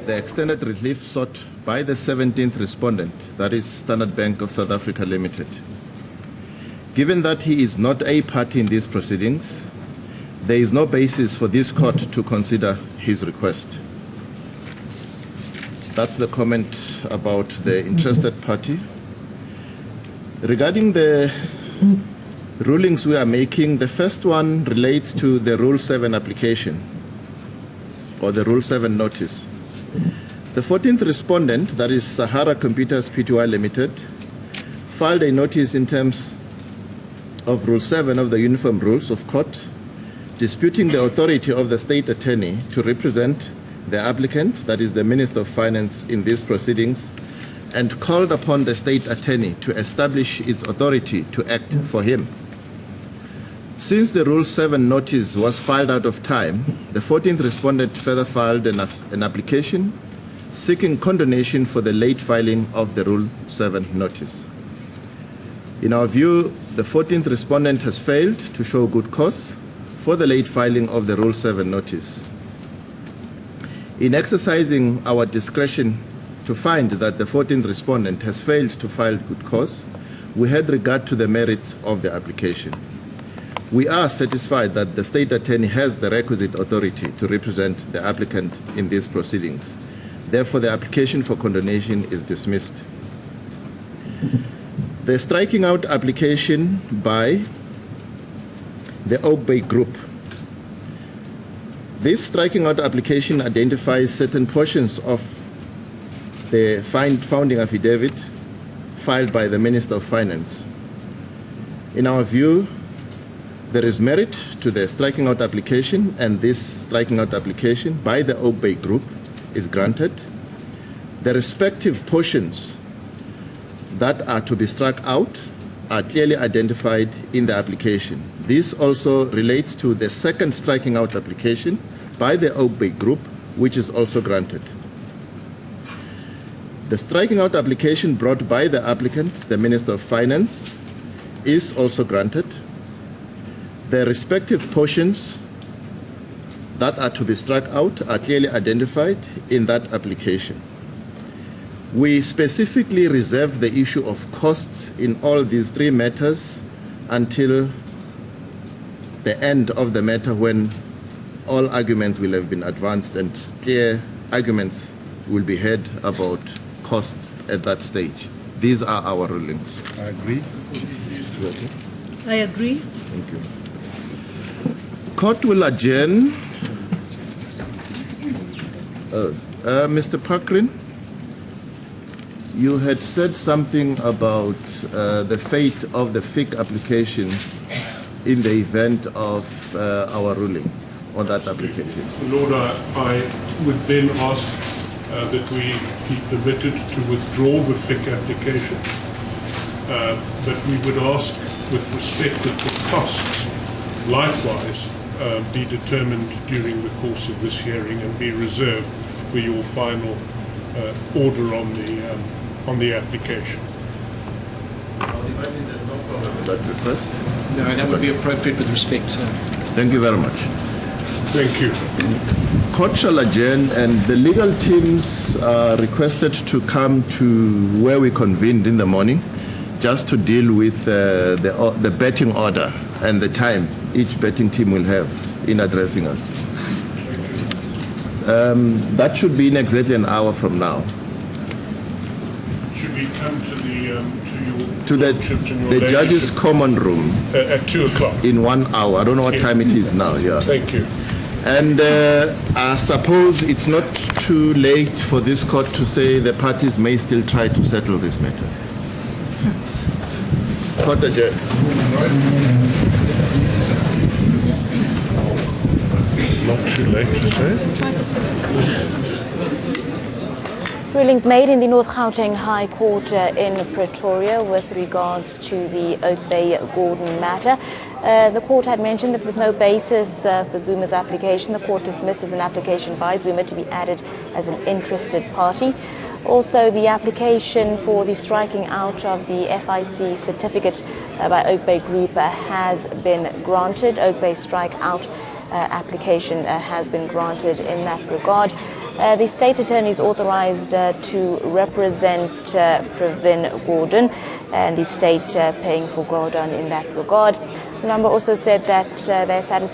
the extended relief sought by the 17th respondent, that is Standard Bank of South Africa Limited. Given that he is not a party in these proceedings, there is no basis for this court to consider his request. That's the comment about the interested party. Regarding the rulings we are making, the first one relates to the Rule 7 application, or the Rule 7 notice. The 14th respondent, that is Sahara Computers Pty Limited, filed a notice in terms of Rule 7 of the Uniform Rules of Court, disputing the authority of the state attorney to represent the applicant, that is the Minister of Finance, in these proceedings, and called upon the state attorney to establish its authority to act for him. Since the Rule 7 notice was filed out of time, the 14th respondent further filed an application seeking condonation for the late filing of the Rule 7 notice. In our view, the 14th respondent has failed to show good cause for the late filing of the Rule 7 notice. In exercising our discretion to find that the 14th respondent has failed to file good cause, we had regard to the merits of the application. We are satisfied that the state attorney has the requisite authority to represent the applicant in these proceedings. Therefore, the application for condonation is dismissed. The striking out application by the Oakbay Group. This striking out application identifies certain portions of the founding affidavit filed by the Minister of Finance. In our view, there is merit to the striking out application, and this striking out application by the Oakbay Group is granted. The respective portions that are to be struck out are clearly identified in the application. This also relates to the second striking out application by the Oakbay Group, which is also granted. The striking out application brought by the applicant, the Minister of Finance, is also granted. The respective portions that are to be struck out are clearly identified in that application. We specifically reserve the issue of costs in all these three matters until the end of the matter, when all arguments will have been advanced and clear arguments will be heard about costs at that stage. These are our rulings. I agree. I agree. Thank you. Court will adjourn. Mr. Pakrin, you had said something about the fate of the FIC application in the event of our ruling on that application. Lord, I would then ask that we be permitted to withdraw the FIC application, but we would ask with respect that the costs likewise be determined during the course of this hearing and be reserved for your final order on the application. There's no problem with that request. No, that would be appropriate with respect, sir. Thank you very much. Thank you. Court shall adjourn, and the legal teams are requested to come to where we convened in the morning, just to deal with the betting order and the time each betting team will have in addressing us. That should be in exactly an hour from now. Should we come to To the judge's common room at 2 o'clock? in 1 hour. I don't know what time it is now. Yeah. Thank you. And I suppose it's not too late for this court to say the parties may still try to settle this matter. Court adjourns. Not too late to say. Rulings made in the North Gauteng High Court in Pretoria with regards to the Oakbay Gordon matter. The court had mentioned that there was no basis for Zuma's application. The court dismisses an application by Zuma to be added as an interested party. Also, the application for the striking out of the FIC certificate by Oakbay Group has been granted. Oakbay's strike out application has been granted in that regard. The state attorney is authorized to represent Pravin Gordhan, and the state paying for Gordhan in that regard. Mulamba also said that they're satisfied